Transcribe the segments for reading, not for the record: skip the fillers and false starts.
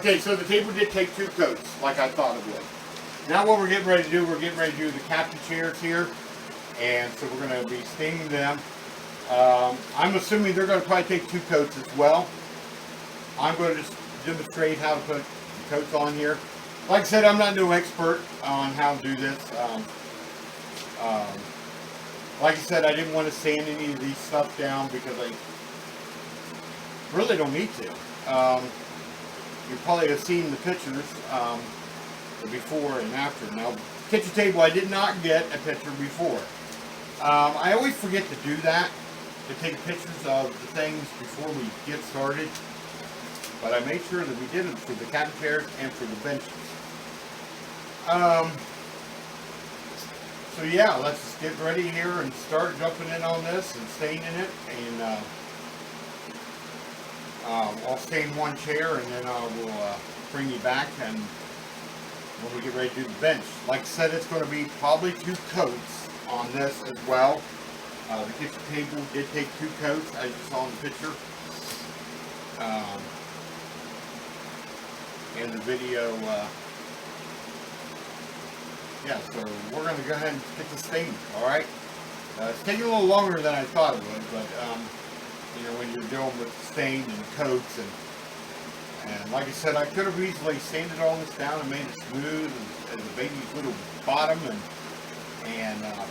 Okay, so the table did take 2 coats, like I thought it would. Now what we're getting ready to do, we're getting ready to do the captain chairs here. And so we're going to be staining them. I'm assuming they're going to probably take 2 coats as well. I'm going to just demonstrate how to put the coats on here. Like I said, I'm not no expert on how to do this. Like I said, I didn't want to sand any of these stuff down because I really don't need to. You probably have seen the pictures, the before and after. Now, kitchen table, I did not get a picture before. I always forget to do that, to take pictures of the things before we get started. But I made sure that we did it for the captain chairs and for the benches. So yeah, let's just get ready here and start jumping in on this and staining it. And I'll stain one chair and then I will bring you back and when we get ready to do the bench. Like I said, it's going to be probably 2 coats on this as well. The kitchen table did take 2 coats, as you saw in the picture. In the video, yeah, so we're going to go ahead and get the stain, alright? It's taking a little longer than I thought it would, but, you know, when you're dealing with stain and coats, and like I said, I could have easily sanded all this down and made it smooth as the baby's little bottom,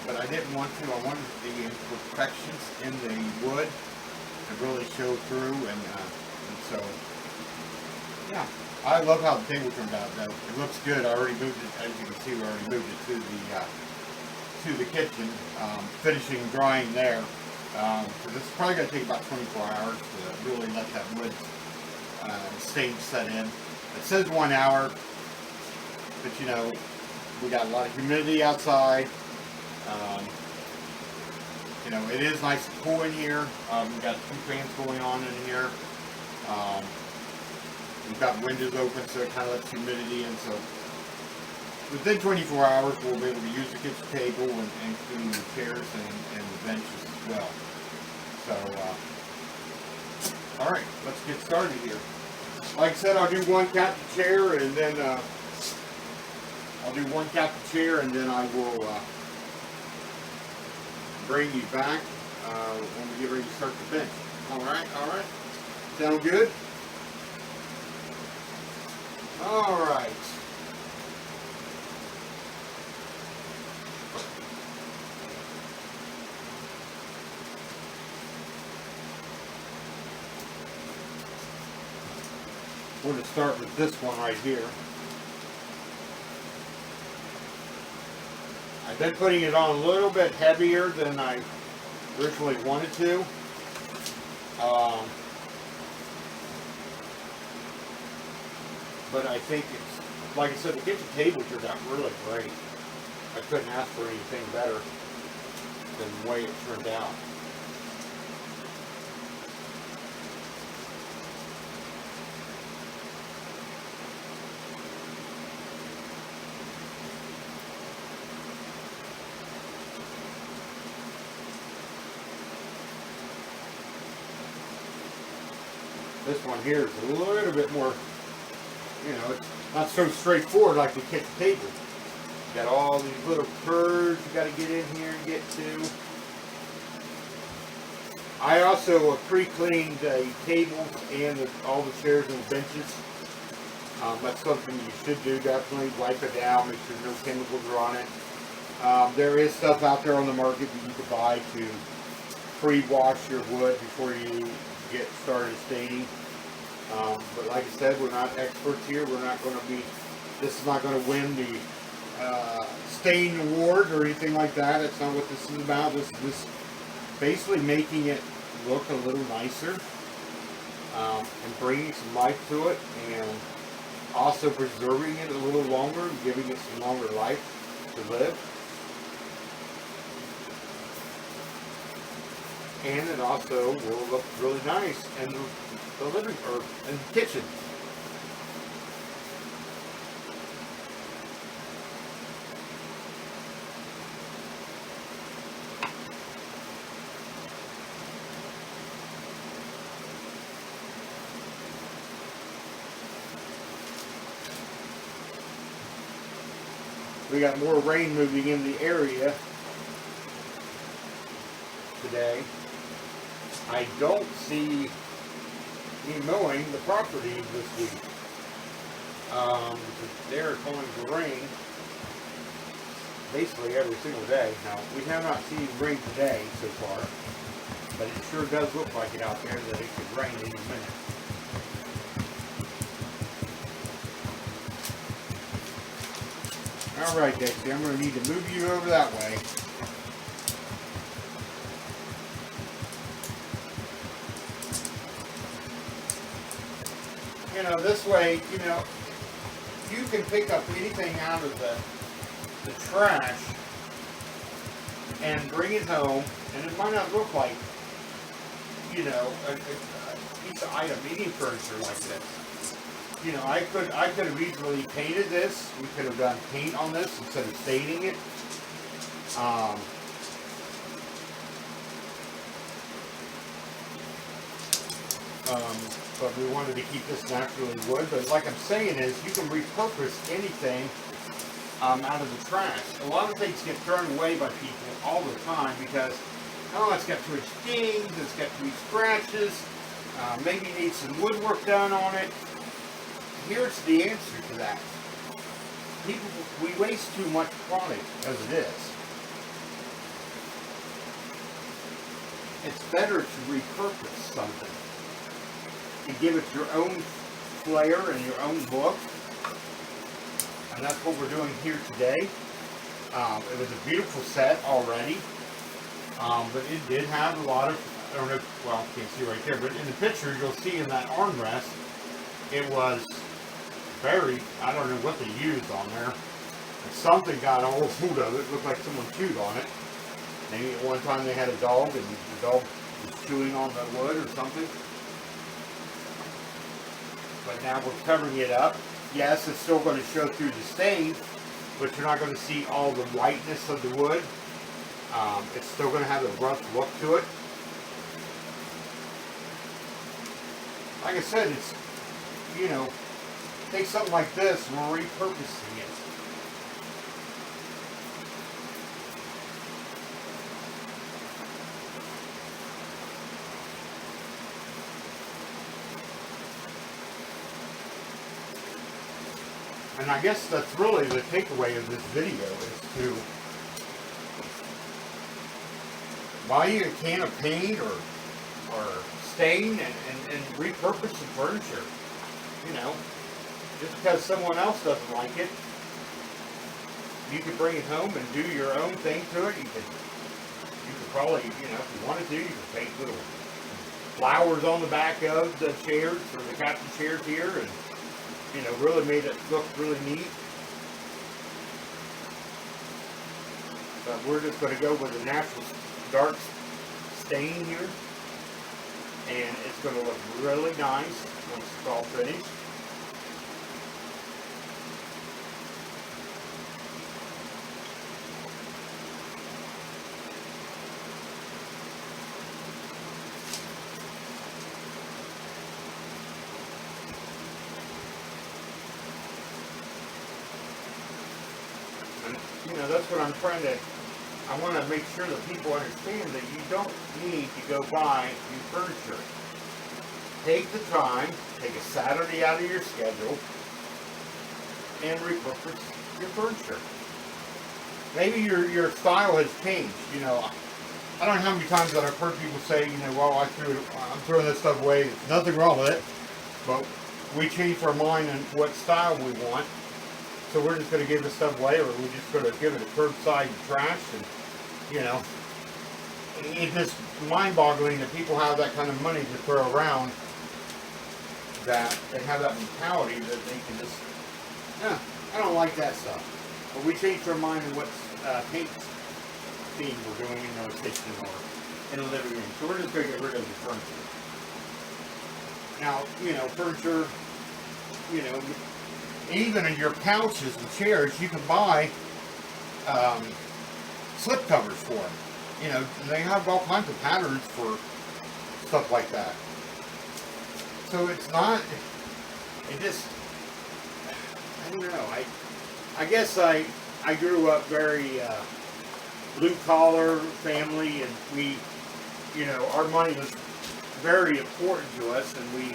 but I didn't want to. I wanted the imperfections in the wood to really show through, and so, yeah. I love how the table turned out, though. It looks good. I already moved it, as you can see, we already moved it to the kitchen, finishing drying there. Because it's probably going to take about 24 hours to really let that wood stain set in. It says 1 hour, but you know, we got a lot of humidity outside. You know, it is nice and cool in here. We've got 2 fans going on in here. We've got windows open, so it kind of lets humidity in. So within 24 hours, we'll be able to use the kitchen table and clean the chairs and the benches as well. So, all right, let's get started here. Like I said, I'll do one captain chair, and then I will bring you back when we get ready to start the bench. All right. Sound good? All right. We're going to start with this one right here. I've been putting it on a little bit heavier than I originally wanted to. But I think it's, like I said, the kitchen table turned out really great. I couldn't ask for anything better than the way it turned out. This one here is a little bit more, you know, it's not so straightforward like the kitchen table. You got all these little curves you got to get in here and get to. I also pre-cleaned the tables and all the chairs and the benches. That's something you should do, definitely. Wipe it down, make sure no chemicals are on it. There is stuff out there on the market that you can buy to pre-wash your wood before you get started staining. But like I said, we're not experts here. We're not going to be, this is not going to win the stain award or anything like that. That's not what this is about. This is basically making it look a little nicer and bringing some life to it, and also preserving it a little longer and giving it some longer life to live. And it also will look really nice in the living or in the kitchen. We got more rain moving in the area today. I don't see me mowing the property this week. They're going to rain basically every single day. Now, we have not seen rain today so far, but it sure does look like it out there that it could rain any minute. Alright, Dixie, I'm going to need to move you over that way. You know, this way, you know, you can pick up anything out of the trash and bring it home, and it might not look like, you know, a piece of item, any furniture like this. You know, I could have easily painted this. We could have done paint on this instead of staining it. But we wanted to keep this naturally wood. But like I'm saying is, you can repurpose anything out of the trash. A lot of things get thrown away by people all the time because, oh, it's got too much dings, it's got too many scratches, maybe needs some woodwork done on it. Here's the answer to that. People, we waste too much product as it is. It's better to repurpose something and give it your own flair and your own look. And that's what we're doing here today. It was a beautiful set already, but it did have a lot of, I don't know, well, you can't see right there, but in the picture you'll see in that armrest, it was very, I don't know what they used on there. Something got a hold of it. It looked like someone chewed on it. Maybe at one time they had a dog and the dog was chewing on the wood or something. But now we're covering it up. Yes, it's still going to show through the stain, but you're not going to see all the whiteness of the wood. It's still going to have a rough look to it. Like I said, it's, you know, take something like this and we're repurposing it. And I guess that's really the takeaway of this video is to buy you a can of paint or stain and repurpose the furniture. You know, just because someone else doesn't like it, you could bring it home and do your own thing to it. You could probably, you know, if you wanted to, you could paint little flowers on the back of the chairs or the captain chairs here and, you know, really made it look really neat. But we're just going to go with a natural dark stain here. And it's going to look really nice once it's all finished. You know, that's what I'm trying to, I want to make sure that people understand that you don't need to go buy new furniture. Take the time, take a Saturday out of your schedule, and repurpose your furniture. Maybe your style has changed, you know. I don't know how many times that I've heard people say, you know, well, I'm throwing this stuff away, there's nothing wrong with it, but we changed our mind on what style we want. So we're just going to give this stuff away, or we're just going to give it a curbside trash, and, you know, it's just mind-boggling that people have that kind of money to throw around, that they have that mentality that they can just, yeah, I don't like that stuff. But we changed our mind on what paint theme we're doing in our kitchen or in the living room. So we're just going to get rid of the furniture. Now, you know, furniture, you know, even in your couches and chairs, you can buy slip covers for them. You know, they have all kinds of patterns for stuff like that. So it's not, it just, I don't know, I guess I I grew up very blue collar family, and we, you know, our money was very important to us, and we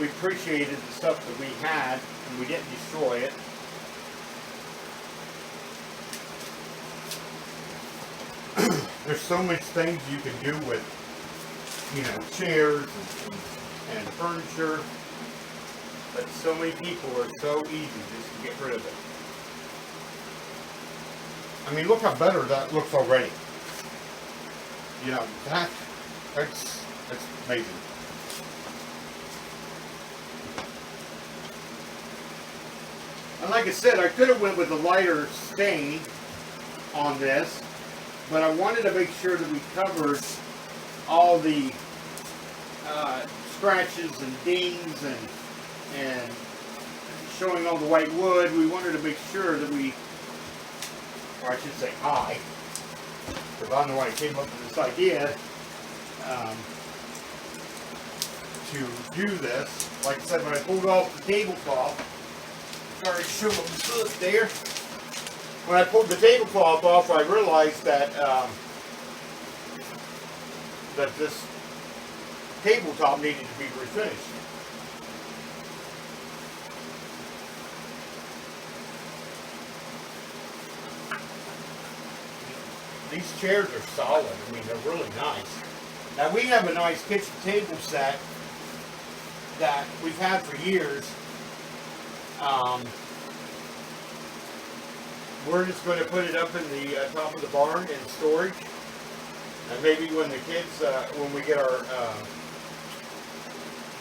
appreciated the stuff that we had, and we didn't destroy it. There's so much things you can do with, you know, chairs and furniture, but so many people are so easy just to get rid of it. I mean, look how better that looks already. You know, that's amazing. And like I said, I could have went with a lighter stain on this, but I wanted to make sure that we covered all the scratches and dings and showing all the white wood. We wanted to make sure that we, or I should say I, because I'm the one who came up with this idea to do this. Like I said, when I pulled off the tablecloth, sorry to show them good there. When I pulled the tablecloth off, I realized that that this tabletop needed to be refinished. These chairs are solid. I mean, they're really nice. Now, we have a nice kitchen table set that we've had for years. We're just going to put it up in the top of the barn in storage. And maybe when the kids, when we get our,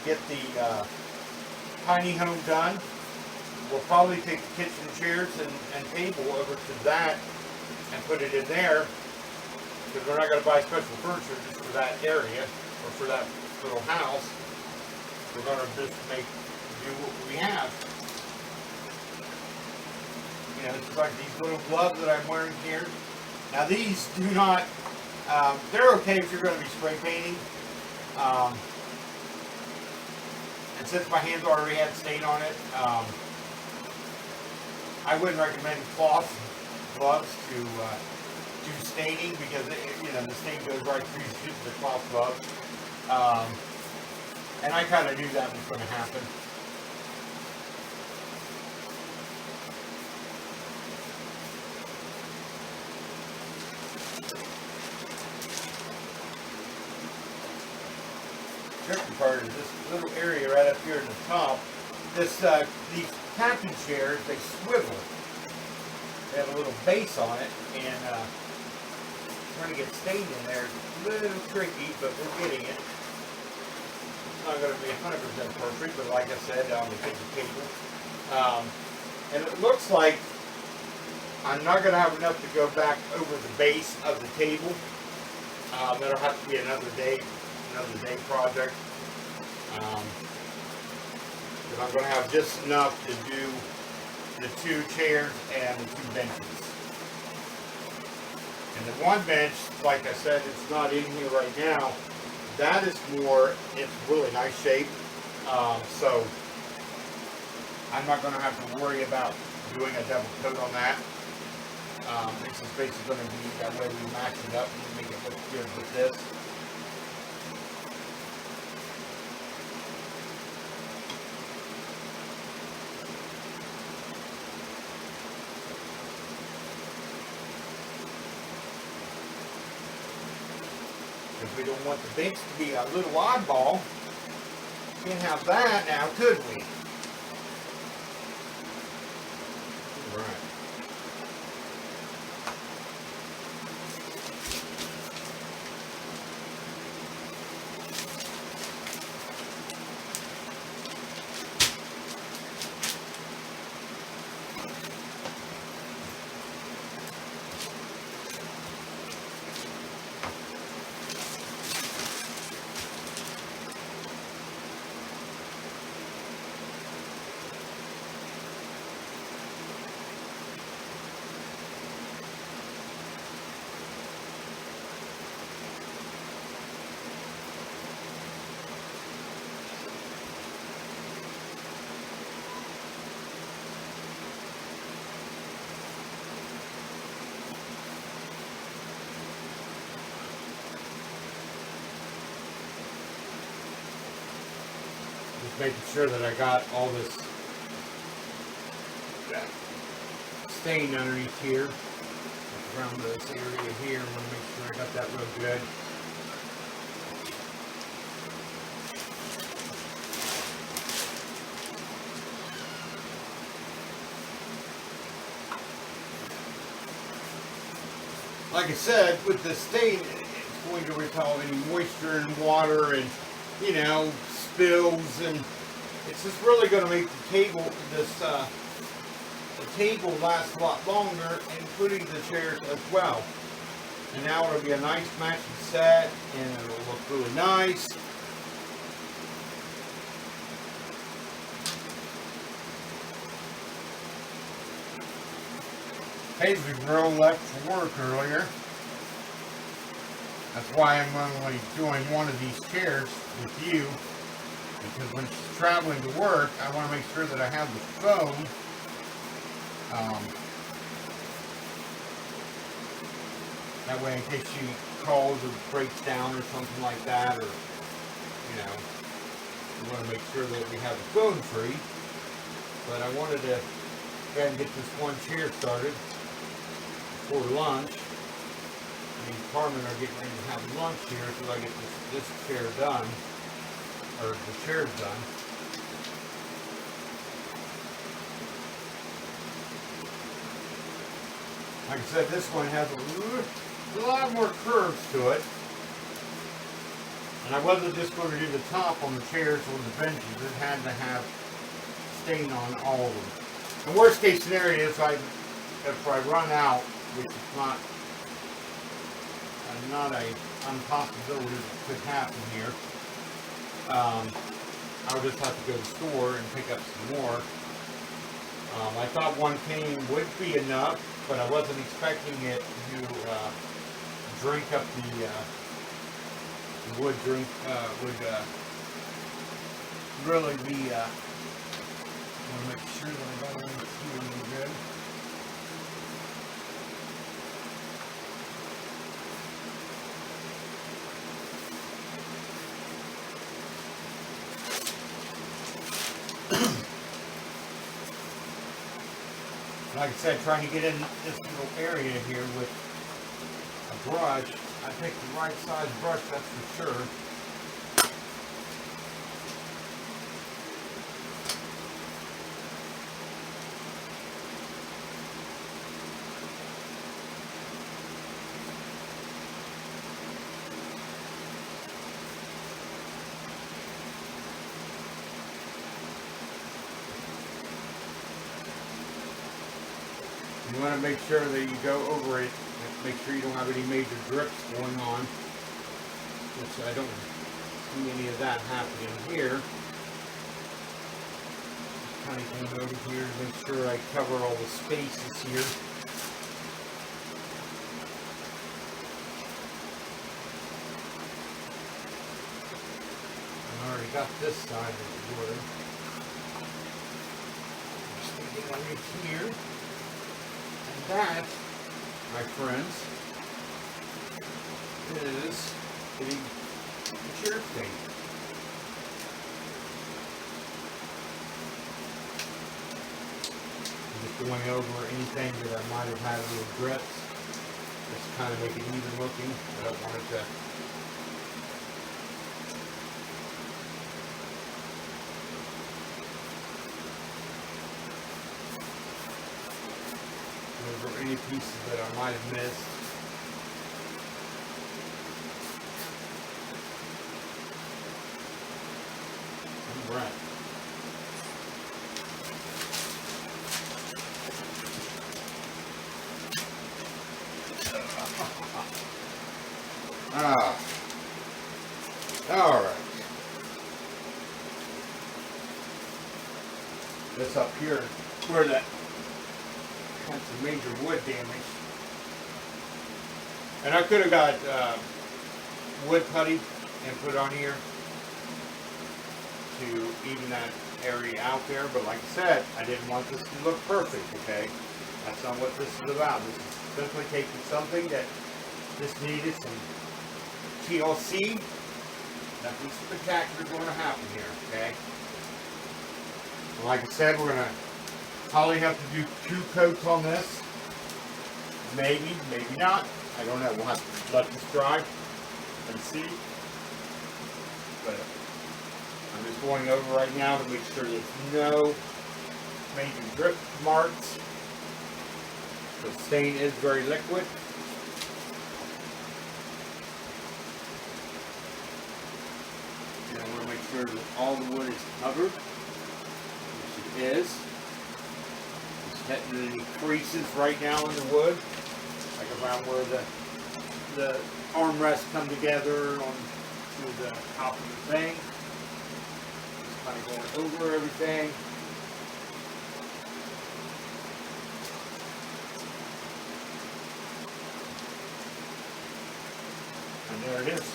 get the tiny home done, we'll probably take the kitchen chairs and table over to that and put it in there, because we're not going to buy special furniture just for that area or for that little house. We're going to just do what we have. You know, it's like these little gloves that I'm wearing here. Now these do not, they're okay if you're going to be spray painting. And since my hands already had stain on it, I wouldn't recommend cloth gloves to do staining, because you know, the stain goes right through the cloth gloves. And I kind of knew that was going to happen. Tricky part is this little area right up here in the top. These captain chairs, they swivel. They have a little base on it, and trying to get stained in there is a little tricky, but we're getting it. It's not going to be 100% perfect, but like I said, on the kitchen table. And it looks like I'm not going to have enough to go back over the base of the table. That'll have to be another day project. But I'm going to have just enough to do the 2 chairs and the 2 benches. And the one bench, like I said, it's not in here right now. That is more, it's really nice shape. So I'm not going to have to worry about doing a double coat on that. This is basically going to be that way we match it up and make it look good with this. If we don't want the bench to be a little oddball, can't have that now, could we? All right. Just making sure that I got all this stain underneath here. Around this area here, I want to make sure I got that real good. Like I said, with the stain, it's going to repel any moisture and water and, you know, spills, and it's just really going to make the table, the table last a lot longer, including the chairs as well. And now it'll be a nice matching set, and it'll look really nice. Paisley girl left for work earlier. That's why I'm only doing one of these chairs with you, because when she's traveling to work, I want to make sure that I have the phone that way in case she calls or breaks down or something like that, or, you know, we want to make sure that we have the phone free. But I wanted to go ahead and get this one chair started before lunch. Me and Carmen are getting ready to have lunch here so I get this chair done, or the chairs done. Like I said, this one has a lot more curves to it. And I wasn't just going to do the top on the chairs or the benches. It had to have stain on all of them. The worst case scenario is if I run out, which is not a impossibility that could happen here, I'll just have to go to the store and pick up some more. I thought one cane would be enough, but I wasn't expecting it to drink up the would really be. I want to make sure that I got everything good. Like I said, trying to get in this little area here with a brush. I picked the right size brush, that's for sure. You want to make sure that you go over it, make sure you don't have any major drips going on, which I don't see any of that happening here. Just kind of came over here to make sure I cover all the spaces here. I already got this side of the wood. Just thinking underneath here. That, my friends, is the chair thing. I'm just going over anything that I might have had a little drips, just kind of make it even looking. I don't want it to. Over any pieces that I might have missed. All right. All right. This up here, where that had some major wood damage. And I could have got wood putty and put on here to even that area out there, but like I said, I didn't want this to look perfect, okay? That's not what this is about. This is simply taking something that just needed some TLC. Nothing spectacular going to happen here, okay? Like I said, we're gonna probably have to do 2 coats on this. Maybe, maybe not. I don't know. We'll have to let this dry and see. But I'm just going over right now to make sure there's no major drip marks. The stain is very liquid. And I want to make sure that all the wood is covered, which it is. Just hitting any creases right now in the wood, like around where the armrests come together on to the top of the thing. Just kind of going over everything. And there it is.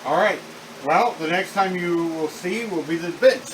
All right. Well, the next time you will see will be the bench.